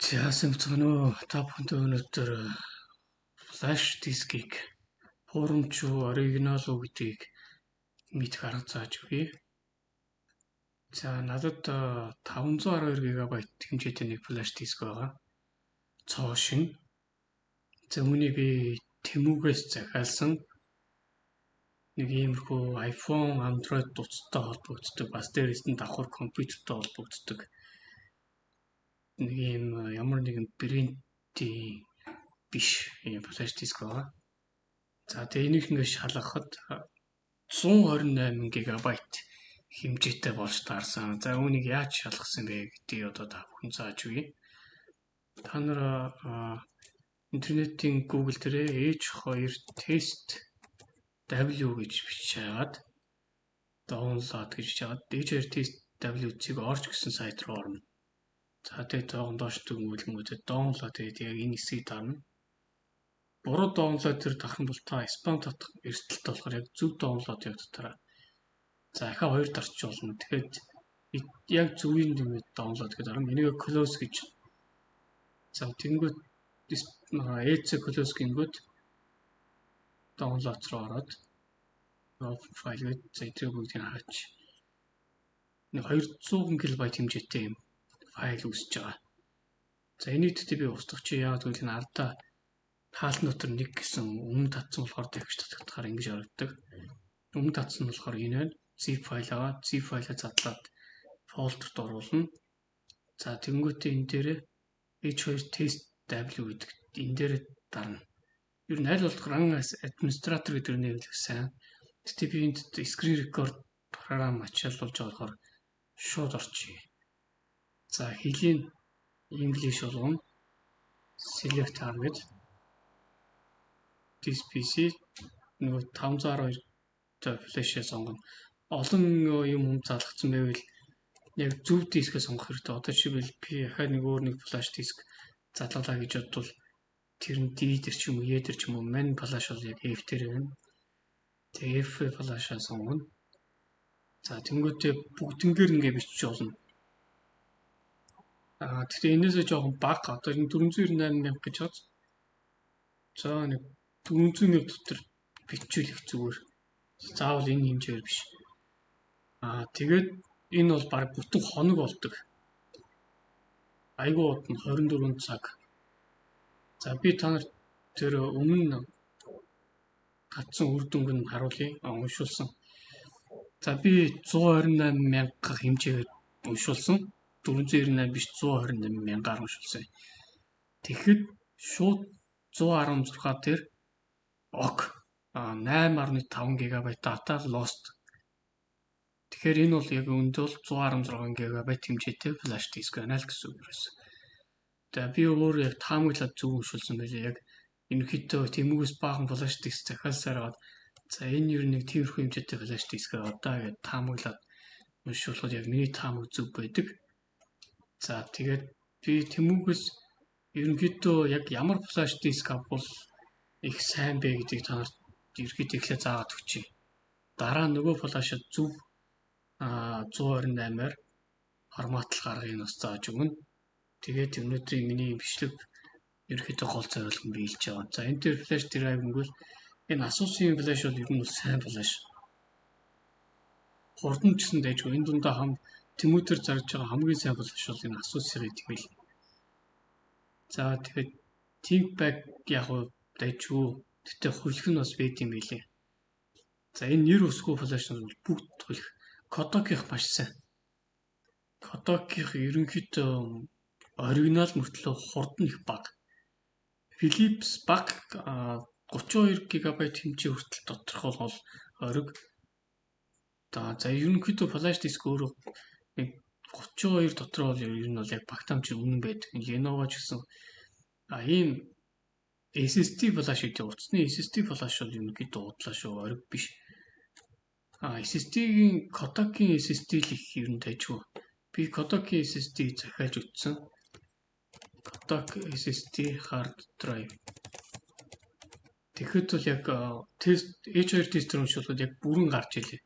Яасан бацгаано та бүхэнд өнөөдөр флаш дискийг хуурамч уу оригинал уу гэдгийг мэдэх арга зааж өгье. За надад 512 ГБ хэмжээтэй нэг флаш диск байгаа. Цоо шин. За үүнийг би Тэмүүгээс захиалсан нэг иймэрхүү iPhone, Android дуцтай холбогддог, бас дээрээс нь давхар компьютертэй холбогддог нэг юм ямар нэгэн брендийн биш юм флаш диск байгаа. За тэгээ энийг ингээд шалгахад 128 ГБ хэмжээтэй болж таарсан. За үүнийг яаж шалгасан бэ гэдгийг одоо та бүхэн зааж өгье. Та нар интернетийн Google дээрээ H2 test W гэж бичээд download гэж чаад H2 test W-ийг орж гисэн сайт руу орно. За тэгээд доош дүгнүүлгүүдэд download гэдэг яг энэ хэсгийг дарна. Буруу download төр дахин бол та спам татах эрсдэлтэй болохоор яг зөв download яг дотор. За ахаа хоёр дарч болно. Тэгэхээр яг зөвийн нэмээд download гэдэг арга. Энийг close гэж. За тэнгүүд EC close гингүүд download руу ороод файл гээд зэтрэг бүгдийг хаач. Нэг 200 КБ хэмжээтэй юм файл үүсэж байгаа. За энийг би устгах чи яагаад гэвэл энэ алдаа хаалтны дотор нэг гэсэн өмнө татсан болохоор дахиж татгахаар ингэж орогддог. Өмнө татсан нь болохоор энэ байна. Zip файл аваад zip файлаа задлаад фолдерт оруулна. За тэнгүүтээ энэ дээр H2 test W гэдэг энэ дээр дарна. Ер нь аль болох run as administrator гэдэг нэрнэлэх сайн. Тэгтээ би энд screen record програм ачаалуулж байгаа болохоор шууд орчих. За хэлийн English болгоно. Select target. This PC нөгөө 512 та флашаа сонгоно. Олон юм залгацсан байвал яг зөв дискээ сонгох хэрэгтэй. Одоо жишээлбэл би ахаад нэг өөр нэг флаш диск задлалаа гэж бодвол тэр нь D дээр ч юм уу, E дээр ч юм уу, man флаш бол яг F дээр байна. Тэгээ F флашаа сонгоно. За тэнгуүтээ бүгднгээр ингэ бичиж болно. Тэгэхээр энээсээ жоохон бага. Одоо энэ 498 мянга гэж байна. За нэг 400 мянга дотор бичүүлэх зүгээр. Заавал энэ хэмжээр биш. Тэгээд энэ бол баг бүтэн хоног болдог. Айгуу удаа 24 цаг. За би та нарт тэр өмнө татсан үр дүнг нь харуулъя. Уншуулсан. За би 128 мянга хэмжээгээр уншуулсан. 498 биш 128 мянгаар уншуулсан. Тэгэхэд шууд 116 дээр ок 8.5 ГБ data lost. Тэгэхээр энэ бол яг үүндээ бол 116 ГБ хэмжээтэй флаш диск байна л гэсэн үг байсан. Тэгээ би өөр яг таамаглаад зөв уншуулсан байлээ. Яг ерөнхийдөө Тэмүүгээс баахан флаш диск захиалсаар аваад за энэ юу нэг тиймэрхүү хэмжээтэй флаш диск одоо яг таамаглаад уншуулахад яг миний таамаг зөв байдаг. За тэгээд би Тэмүүгээс ерөнхийдөө яг ямар флаш диск авбал их сайн бэ гэдгийг та нарт ерөнхийдөө эхлээ заагаад өгчээ. Дараа нөгөө флашаа зөв 128-аар форматлах аргыг нь бас зааж өгнө. Тэгээд өнөөдрийн миний бичлэг ерөнхийдөө гол зорилго нь биелж байгаа. За энэ төр флаш драйв гэвэл энэ Asus-ийн флаш бол ер нь сайн флаш. Хурдан ч гэсэн дайжгүй. Энэ дундаа Тэмүүдээр зарж байгаа хамгийн сайн флаш бол энэ Asus-ийн гэдэг байл. За тэгээд ThinkPad яг дайжгүй. Тэгтээ хөлөх нь бас байд юм билээ. За энэ нэр өсгөө флаш нь бүгд хөлөх. Kodak-ийнх маш сайн. Kodak-ийнх ерөнхийдөө оригинал мөртлөө хурдан их бага. Philips бага 32 ГБ хэмжээ хүртэл доторх бол ориг. За ерөнхийдөө флаш диск өөрөө 32 дотор бол ер нь бол яг багтаамж үнэн байдаг. Lenovo ч гэсэн ийм SSD флаш гэдэг утасны SSD флаш бол ерөнхийдөө удлаа шүү, ориг биш. SSD-ийн Kodak-ийн SSD л их ер нь дайжгүй. Би Kodak-ийн SSD захиалж өгсөн. Kodak SSD hard drive. Тэгэхэд бол яг тест H2 тестер уншуулбал яг бүрэн гарч илээ.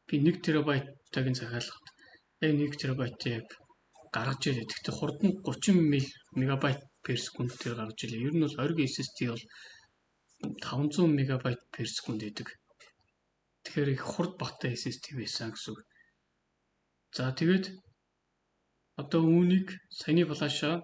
Би 1 ТБ-ыг захиалгад яг 1 ТБ яг гаргаж ирээд. Гэхдээ хурд нь 30 мегабайт per секундээр гаргаж ирлээ. Ер нь бол ориг SSD бол 500 мегабайт per секунд гэдэг. Тэгэхээр их хурд багтаа SSD байсан гэсэн үг. За тэгээд одоо үүнийг саяны флашаа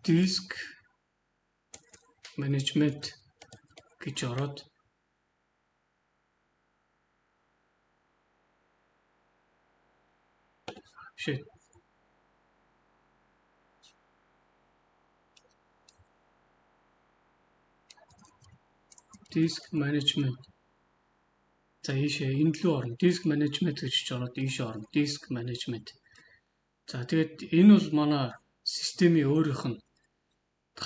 диск менежмент гэж ороод диск менежмент. За ийшээ энэ лөө орно. Диск менежмент гэж ороод ийшээ орно. Диск менежмент. За тэгээд энэ бол манай системийн өөрийнх нь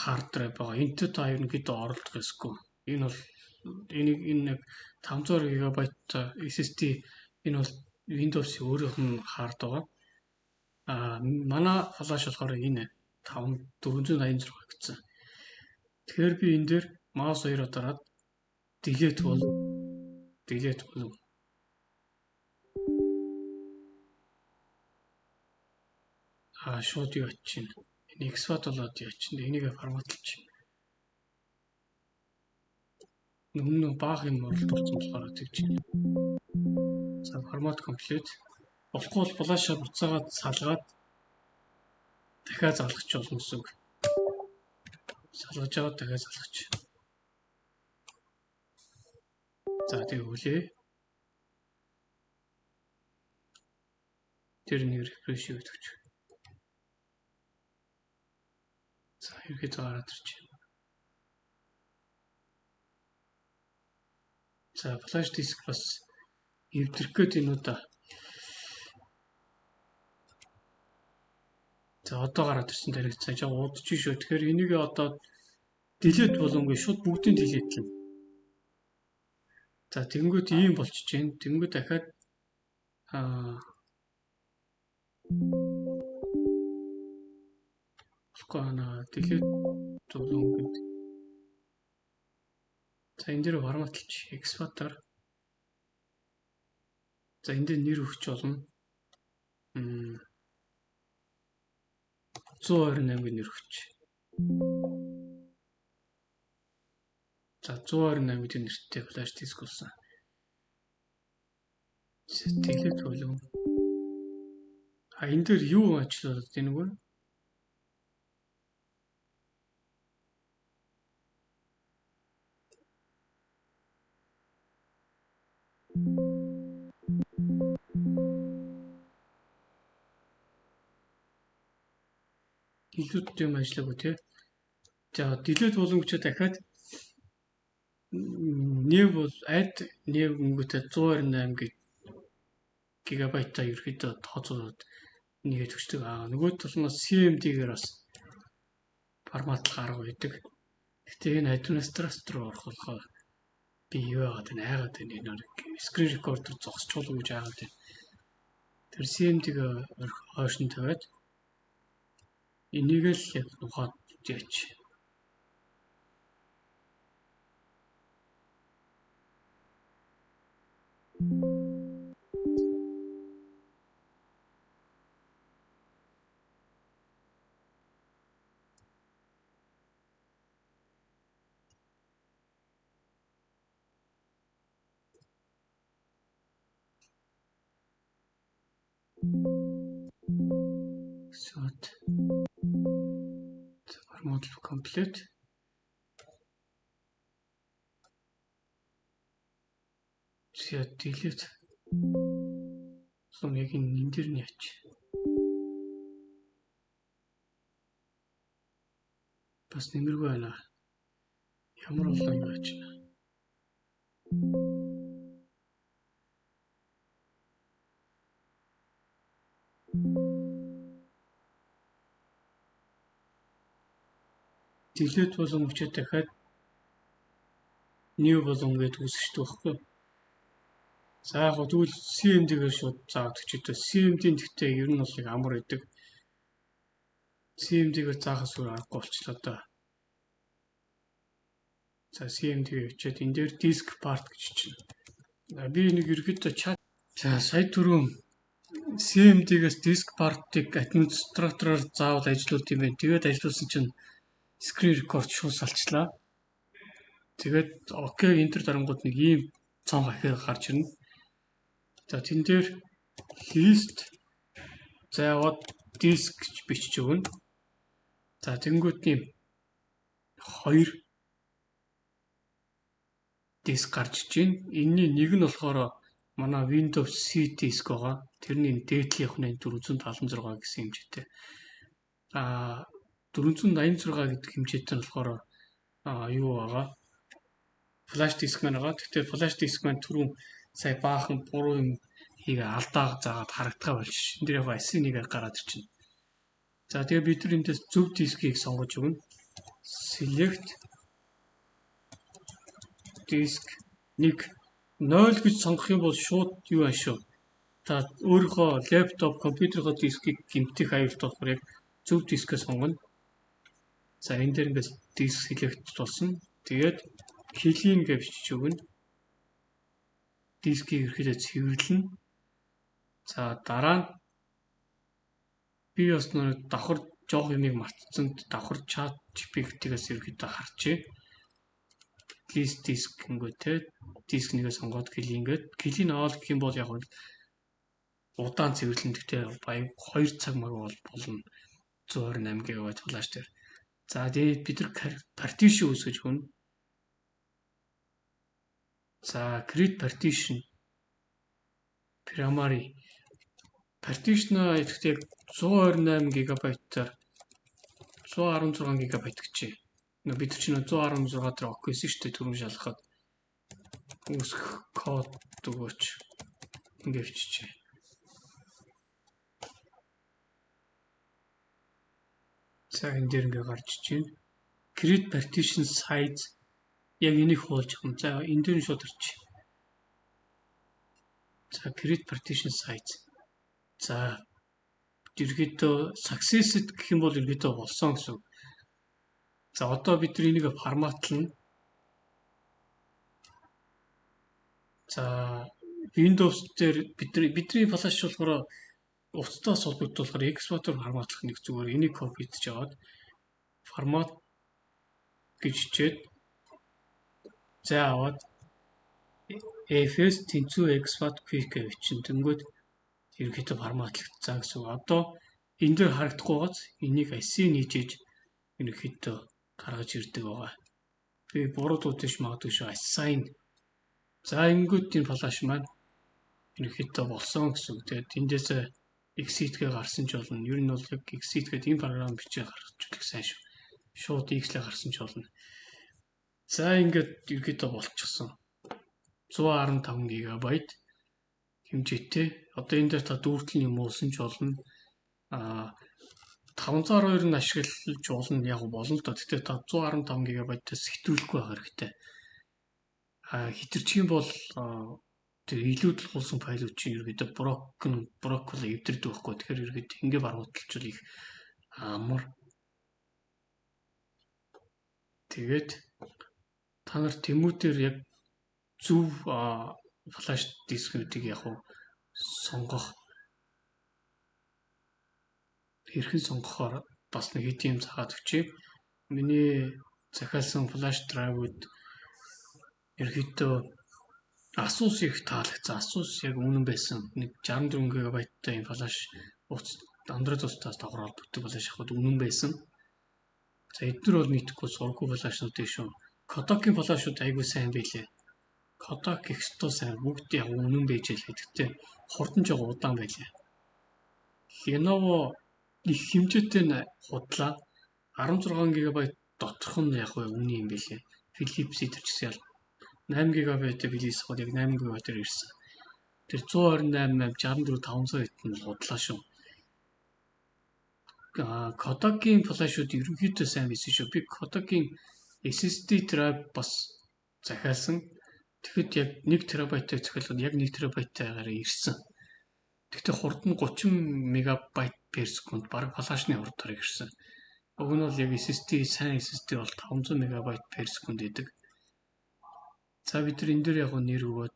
хард драйв байгаа. Энтэй та ерөнхийдөө оролдох ёсгүй. Энэ бол энэ 500 ГБ SSD энэ бол Windows-ийн өөрийнх нь хард байгаа. Манай флаш болохоор энэ 486 гэсэн. Тэгэхээр би энэ дээр маус хоёроо дараад delete болов. Шууд юу ачин. Энэ export болоод яачин. Энийг форматлж. Өмнө баах юм оролдуулсан болохоор тэгж. За формат complete. Болохгүй бол флашаа буцаагаад салгаад дахиад залгах болно гэсэн үг. Салгаж аваад дахиад залгах. За тэгээ үлээ. Тэр нэг refresh өгч. За ихэд гараад ирж байна. За флаш диск бас эвдрэх гээд энэ удаа. За одоо гараад ирсэн дээрээ цаашаа удаж шүү. Тэгэхээр энийг одоо delete болонгүй шууд бүгдийг delete-лээ. За тэнгүүд ийм болчихж байна. Тэнгүүд дахиад delete болонгүй. За энэ дээр форматлж export-аар. За энэ дээр нэр өгч болно. 128-гийн нэр өгч. За 128-ийн нэртэй флаш диск болсон. Delete болов. Энэ дээр юу ажиллаад байна вэ? Илүү юм ажиллаагүй тий. За delete боломжтой дахиад нэг бол add нэг өнгөтэй 128 гигабайтаа ерөөдөө тооцоолоод нэгээд өчтөг. Нөгөө талнаас CMD-гээр бас форматлах арга байдаг. Гэхдээ энэ администратор руу орох болохоор би юу яагаад энэ айгаад энэ screen recorder зогсчихвол гэж айгаад байна. Тэр CMD-г хойшин тавиад энийг л яг ухаад яач. Model complete. Delete. Яг энэ дээр нь яач. Бас нэмэргүй байна. Ямар болоо юм яач. Delete болон өчөө дахиад new болон гэдэг үсчихдэг байхгүй. За яг тэгвэл CMD-гээр шууд заавал өчөөдөө CMD-ийн гэхдээ ер нь бол амар байдаг. CMD-гээр заахаас өөр аргагүй болчихлоо доо. За CMD-гээр өчөөд энэ дээр disk part гэж чинь. Би нэг ерөөдөө чат. За сая түрүүн CMD-гээс disk part-ыг администратороор заавал ажилуулд юм байна. Тэгээд ажилуулсан чинь screen record шууд салчлаа. Тэгээд окей энтер дарангууд нэг ийм цонх ахиад гарч ирнэ. За тэн дээр list за яваад disk гэж бичиж өгнө. За тэнгуут ийм 2 disk гарч иж байна. Энийн нэг нь болохоор манай Windows C disk байгаа. Тэрний дээдлийн хувь нь 476 гэсэн хэмжээтэй. 486 гэдэг хэмжээтэй нь болохоор юу байгаа? Flash disk маань байгаа. Гэхдээ flash disk маань түрүүн сая баахан буруу юм хийгээ алдааг заагаад харагдахаа болж энэ дээр яг ASCII-г гараад ирчихнэ. За тэгээ бид нар эндээс зөв дискийг сонгож өгнө. Select disk 1 0 гэж сонгох юм бол шууд юу аашгүй. Та өөрийнхөө лаптоп, компьютерийнхөө дискийг гэмтэх аюулт болохоор яг зөв дискээ сонгоно. За энэ дээр ингээс disk select болсон. Тэгээд clean гэж бичиж өгнө. Дискийг ерөөдөө цэвэрлэнэ. За дараа нь би бас нэг давхар жоох юмыг мартсан. Давхар chat GPT-гээс ерөөдөө харчээ. List disk гэнгээтэй disk нэгээ сонгоод clean гээд clean all гэх юм бол яг удаан цэвэрлэн гэхдээ баян 2 цаг маг болно. 128 GB флаш дээр. За тэгээд бид нар partition үүсгэж өгнө. За create partition primary partition гэхдээ 128 GB-аар 116 GB гэжээ. Бид нар чинь 116 дээр ок гэсэн шүү дээ түрүүн шалгахад. Үүсгэх код өгөөч. Ингээ биччихье. За энэ дээр ингээ гарч иж байна. Create partition size яг энийг хуулж авах. За энэ дээр шууд ирчих. За create partition size. За ерөөдөө successed гэх юм бол ерөөдөө болсон гэсэн. За одоо бид нар энийг форматлна. За Windows дээр бидний флаш болохоор уцтаас холбогдуулахаар экспортер форматлах нэг зүгээр энийг копиж аваад формат гэж хичээд за аваад FS тэнцүү export quick гэж чинь тэнгүүд ерөөхдөө форматлагдсан гэсэн. Одоо энэ дээр харагдахгүй гоц энийг ASCII нийжээж ерөөхдөө гаргаж ирдэг байгаа. Би буруу дуудаж магадгүй шүү assign. За ингэүүд энэ флаш маань ерөөхдөө болсон гэсэн. Тэгээд эндээс exit-гээ гарсан ч болно. Ер нь бол яг exit гэдэг энэ програм бичээ гаргаж үлдэх сайн шүү. Шууд X-лээ гарсан ч болно. За ингээд ерөөхдөө болчихсон. 115 GB хэмжээтэй. Одоо энэ дээр та дүүртэл юм уусан ч болно. 502 нь ашиглаж болно яг болно л доо. Гэхдээ та 115 GB-аас хэтрүүлэхгүй байх хэрэгтэй. Хитэрчих юм бол тэр илүүдэл болсон файлууд чинь ерөөдөө броккол эвдэрдэг байхгүй. Тэгэхээр ерөөдөө ингээ барууталчвал их амар. Тэгээд та нар тэмүүдээр яг зөв флаш дискүүдийг яг сонгох хэрхэн сонгохоор бас нэг хэдийн цагаад өгчээ. Миний захиалсан флаш драйвууд ерөөдөө Asus их таалагдсан. Asus яг үнэн байсан. Нэг 64 GB-тай юм флаш Android устаас давхар холбогддог флаш авахд үнэн байсан. За эдгээр бол мэдхгүй сургуу флашнууд шүү. Kodak-ийн флашууд айгүй сайн байлээ. Kodak X100 сайн бүгд яг үнэн байж л гэхдээ хурдан жоо удаан байлээ. Lenovo их хэмжээтэй нь худлаа 16 GB доторх нь яг үнэн юм байлээ. Philips идэрчсэн 8 GB-тэй билээс хол яг 8 GB-ээр ирсэн. Тэр 128 64 500 хэдэн худлаа шүү. Kodak-ийн флашууд ерөнхийдөө сайн байсан шүү. Би Kodak-ийн SSD drive бас захиалсан. Тэгэхэд яг 1 TB-тэй захиалгад яг 1 TB-тайгаар ирсэн. Гэхдээ хурд нь 30 MB per секунд баг флашны хурдаар ирсэн. Уг нь бол яг SSD сайн SSD бол 500 MB per секунд гэдэг. За бид нар энэ дээр яг нэр өгөөд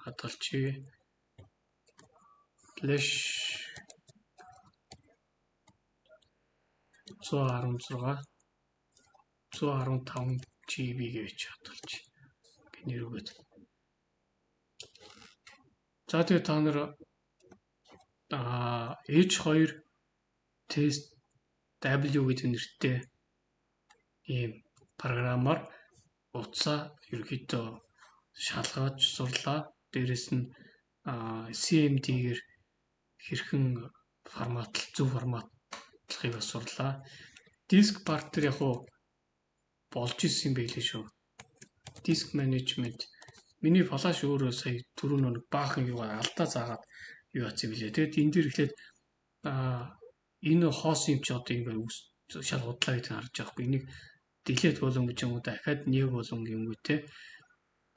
хадгалчихъя. Flash 115 GB гэж хадгалж нэрүүгээд. За тэгээ та нар H2 Test W гэдэг нэртэй ийм програмаар утсаа ерөөхдөө шалгаж сурлаа. Дээрэс нь CMD-гээр хэрхэн зөв форматлахыг бас сурлаа. Disk partner яг болж исэн байлээ шүү. Disk management. Миний флаш өөрөө сая түрүү нэг баахан юу алдаа заагаад юу яцсан билээ. Тэгэд энэ дэр ихлээр энэ хоос юм чи одоо ингэ шал удлаа гэж харж байгаа хгүй. Энийг delete болгон гэж юм уу дахиад нэг болгон юм уу те.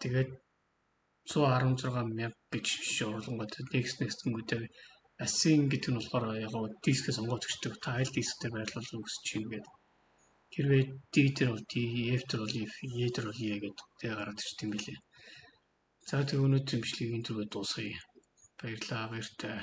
Тэгээд 116,000 гэж оруулангууд next гүтэй assign гэдэг нь болохоор яг дискээ сонгоод өгчдөг. Та аль дисктэй байрлуулах хүсэж чинь гэдэг. Хэрвээ D дээр бол D, F дээр бол F, E дээр бол E гэдэг тэгээ гараад ирсэн юм билээ. За тэг өнөөдрийн бичлэгийг энэ түрүү дуусгая. Баярлалаа, баяртай.